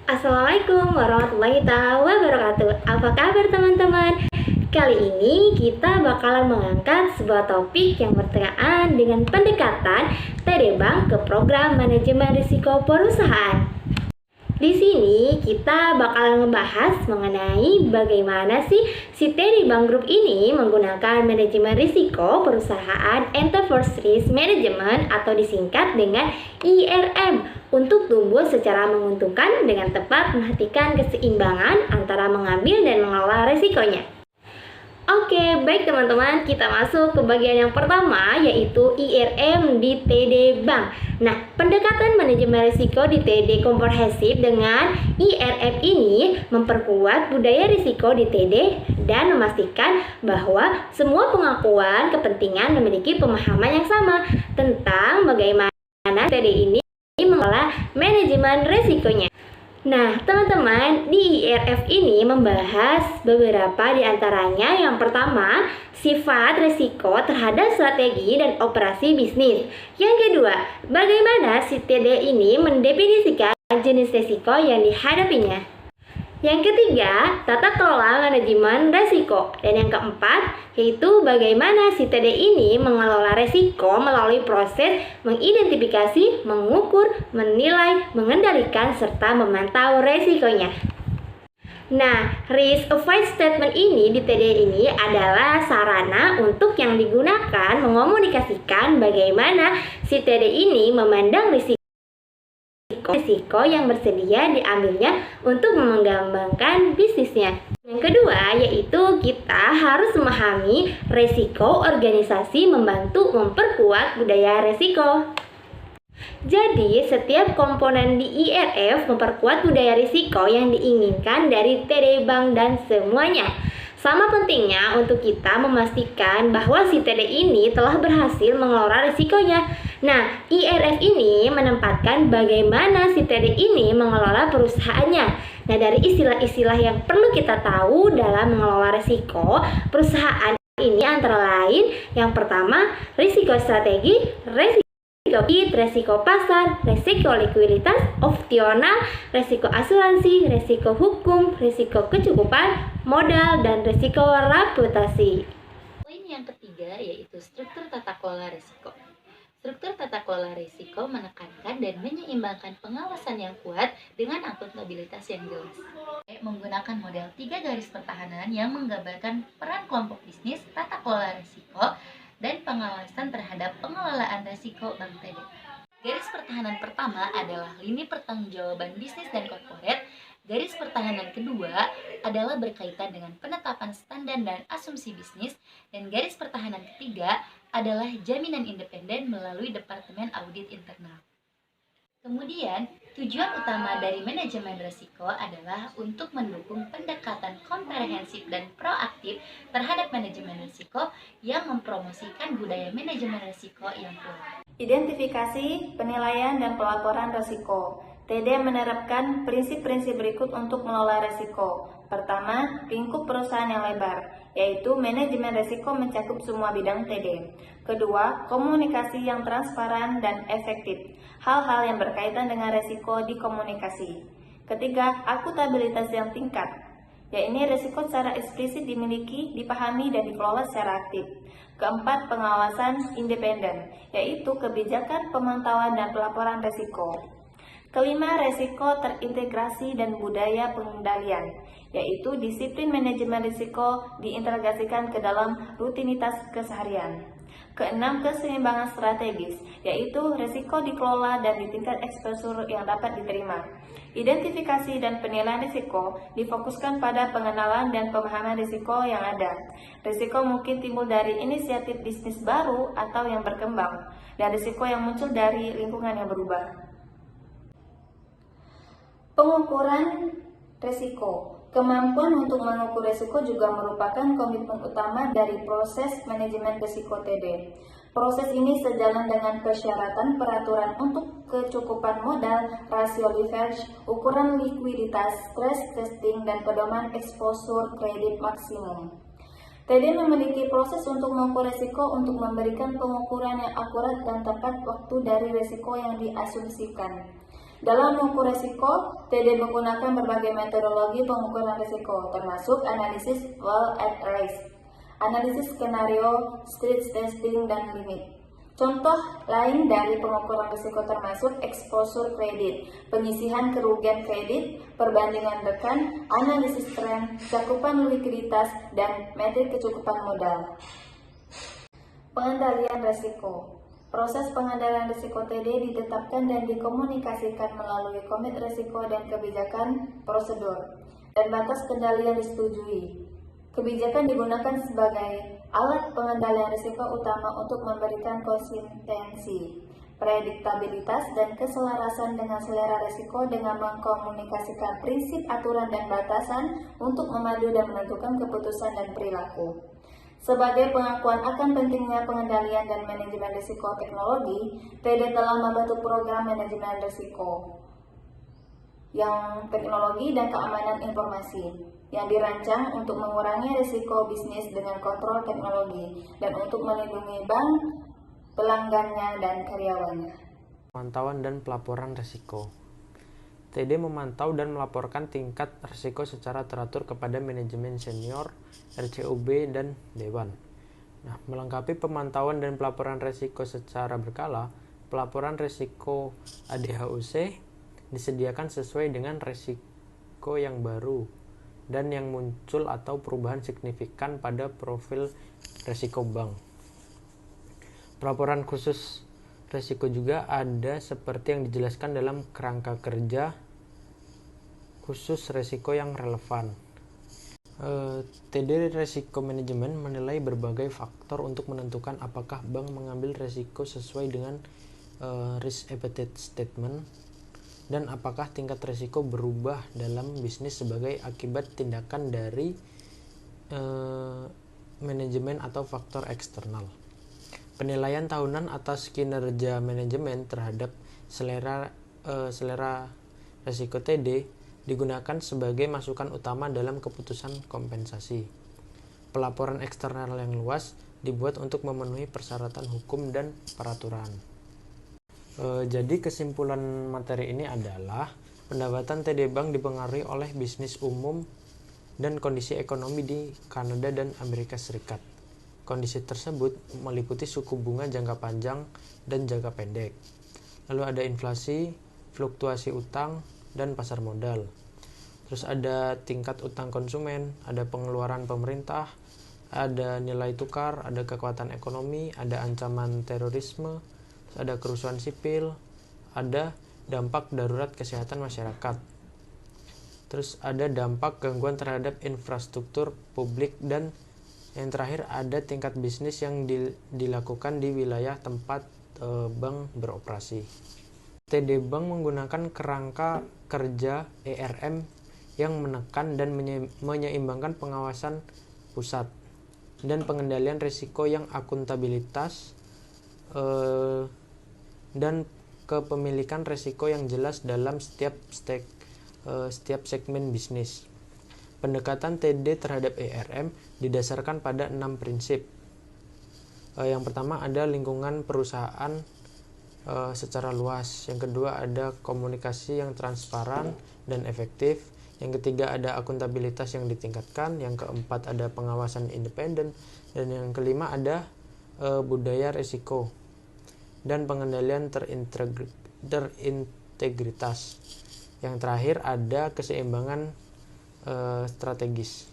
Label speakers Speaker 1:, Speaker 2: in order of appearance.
Speaker 1: Assalamualaikum warahmatullahi wabarakatuh. Apa kabar teman-teman? Kali ini kita bakalan mengangkat sebuah topik yang berkaitan dengan pendekatan TD Bank ke program manajemen risiko perusahaan. Di sini kita bakalan membahas mengenai bagaimana sih si TD Bank Group ini menggunakan manajemen risiko perusahaan Enterprise Risk Management atau disingkat dengan IRM untuk tumbuh secara menguntungkan dengan tepat memperhatikan keseimbangan antara mengambil dan mengelola risikonya. Oke, baik teman-teman, kita masuk ke bagian yang pertama yaitu IRM di TD Bank. Nah, pendekatan manajemen risiko di TD komprehensif dengan IRM ini memperkuat budaya risiko di TD dan memastikan bahwa semua pengakuan kepentingan memiliki pemahaman yang sama tentang bagaimana TD ini mengelola manajemen risikonya. Nah, teman-teman, di IRF ini membahas beberapa di antaranya. Yang pertama, sifat risiko terhadap strategi dan operasi bisnis. Yang kedua, bagaimana si TD ini mendefinisikan jenis risiko yang dihadapinya. Yang ketiga, tata kelola manajemen risiko. Dan yang keempat, yaitu bagaimana si TD ini mengelola risiko melalui proses mengidentifikasi, mengukur, menilai, mengendalikan, serta memantau risikonya. Nah, risk avoid statement ini di TD ini adalah sarana untuk yang digunakan mengomunikasikan bagaimana si TD ini memandang risiko yang bersedia diambilnya untuk mengembangkan bisnisnya. Yang kedua, yaitu kita harus memahami risiko organisasi membantu memperkuat budaya risiko. Jadi, setiap komponen di IRF memperkuat budaya risiko yang diinginkan dari TD Bank dan semuanya. Sama pentingnya untuk kita memastikan bahwa si TD ini telah berhasil mengelola risikonya. Nah, IRF ini menempatkan bagaimana si TD ini mengelola perusahaannya. Nah, dari istilah-istilah yang perlu kita tahu dalam mengelola risiko perusahaan ini antara lain, yang pertama, risiko strategi, risiko pasar, risiko likuiditas, opsional, risiko asuransi, risiko hukum, risiko kecukupan, modal, dan risiko reputasi.
Speaker 2: Poin yang ketiga yaitu struktur tata kelola risiko. Struktur tata kelola risiko menekankan dan menyeimbangkan pengawasan yang kuat dengan akuntabilitas yang jelas. Menggunakan model 3 garis pertahanan yang menggambarkan peran kelompok bisnis, tata kelola risiko, dan pengawasan terhadap pengelolaan risiko Bank TD. Garis pertahanan pertama adalah lini pertanggungjawaban bisnis dan korporat. Garis pertahanan kedua adalah berkaitan dengan penetapan standar dan asumsi bisnis, dan garis pertahanan ketiga adalah jaminan independen melalui Departemen Audit Internal. Kemudian, tujuan utama dari manajemen risiko adalah untuk mendukung pendekatan komprehensif dan proaktif terhadap manajemen risiko yang mempromosikan budaya manajemen risiko yang kuat.
Speaker 3: Identifikasi, penilaian, dan pelaporan risiko. TD menerapkan prinsip-prinsip berikut untuk mengelola risiko. Pertama, lingkup perusahaan yang lebar, yaitu manajemen risiko mencakup semua bidang TD. Kedua, komunikasi yang transparan dan efektif. Hal-hal yang berkaitan dengan risiko dikomunikasi. Ketiga, akuntabilitas yang tingkat, yaitu risiko secara eksplisit dimiliki, dipahami, dan dikelola secara aktif. Keempat, pengawasan independen, yaitu kebijakan pemantauan dan pelaporan risiko. Kelima, risiko terintegrasi dan budaya pengendalian, yaitu disiplin manajemen risiko diintegrasikan ke dalam rutinitas keseharian. Keenam, keseimbangan strategis, yaitu risiko dikelola dan di tingkat eksposur yang dapat diterima. Identifikasi dan penilaian risiko difokuskan pada pengenalan dan pemahaman risiko yang ada. Risiko mungkin timbul dari inisiatif bisnis baru atau yang berkembang, dan risiko yang muncul dari lingkungan yang berubah. Pengukuran risiko. Kemampuan untuk mengukur risiko juga merupakan komitmen utama dari proses manajemen risiko TD. Proses ini sejalan dengan persyaratan peraturan untuk kecukupan modal, rasio leverage, ukuran likuiditas, stress testing, dan pedoman exposure kredit maksimum. TD memiliki proses untuk mengukur risiko untuk memberikan pengukuran yang akurat dan tepat waktu dari risiko yang diasumsikan. Dalam mengukur risiko, TD menggunakan berbagai metodologi pengukuran risiko, termasuk analisis value at risk, analisis skenario, stress testing, dan limit. Contoh lain dari pengukuran risiko termasuk exposure kredit, penyisihan kerugian kredit, perbandingan rekan, analisis tren, cakupan likuiditas, dan metrik kecukupan modal. Pengendalian risiko. Proses pengendalian risiko TD ditetapkan dan dikomunikasikan melalui komit risiko dan kebijakan prosedur, dan batas kendalian disetujui. Kebijakan digunakan sebagai alat pengendalian risiko utama untuk memberikan konsistensi, prediktabilitas, dan keselarasan dengan selera risiko dengan mengkomunikasikan prinsip, aturan, dan batasan untuk memadu dan menentukan keputusan dan perilaku. Sebagai pengakuan akan pentingnya pengendalian dan manajemen risiko teknologi, TD telah membentuk program manajemen risiko yang teknologi dan keamanan informasi yang dirancang untuk mengurangi risiko bisnis dengan kontrol teknologi dan untuk melindungi bank, pelanggannya, dan karyawannya.
Speaker 4: Pemantauan dan pelaporan risiko. TD memantau dan melaporkan tingkat risiko secara teratur kepada manajemen senior, RCUB, dan Dewan. Nah, melengkapi pemantauan dan pelaporan risiko secara berkala, pelaporan risiko ADHUC disediakan sesuai dengan risiko yang baru dan yang muncul atau perubahan signifikan pada profil risiko bank. Pelaporan khusus risiko juga ada seperti yang dijelaskan dalam kerangka kerja khusus risiko yang relevan. TD Risiko Manajemen menilai berbagai faktor untuk menentukan apakah bank mengambil risiko sesuai dengan risk appetite statement dan apakah tingkat risiko berubah dalam bisnis sebagai akibat tindakan dari manajemen atau faktor eksternal. Penilaian tahunan atas kinerja manajemen terhadap selera risiko TD digunakan sebagai masukan utama dalam keputusan kompensasi. Pelaporan eksternal yang luas dibuat untuk memenuhi persyaratan hukum dan peraturan. Jadi kesimpulan materi ini adalah pendapatan TD Bank dipengaruhi oleh bisnis umum dan kondisi ekonomi di Kanada dan Amerika Serikat. Kondisi tersebut meliputi suku bunga jangka panjang dan jangka pendek. Lalu ada inflasi, fluktuasi utang, dan pasar modal. Terus ada tingkat utang konsumen, ada pengeluaran pemerintah, ada nilai tukar, ada kekuatan ekonomi, ada ancaman terorisme, ada kerusuhan sipil, ada dampak darurat kesehatan masyarakat. Terus ada dampak gangguan terhadap infrastruktur publik, dan yang terakhir ada tingkat bisnis yang dilakukan di wilayah tempat bank beroperasi. TD Bank menggunakan kerangka kerja ERM yang menekan dan menyeimbangkan pengawasan pusat dan pengendalian risiko yang akuntabilitas dan kepemilikan risiko yang jelas dalam setiap segmen bisnis. Pendekatan TD terhadap ERM didasarkan pada 6 prinsip. Yang pertama ada lingkungan perusahaan secara luas. Yang kedua ada komunikasi yang transparan dan efektif. Yang ketiga ada akuntabilitas yang ditingkatkan. Yang keempat ada pengawasan independen. Dan yang kelima ada budaya risiko dan pengendalian terintegritas. Yang terakhir ada keseimbangan strategis.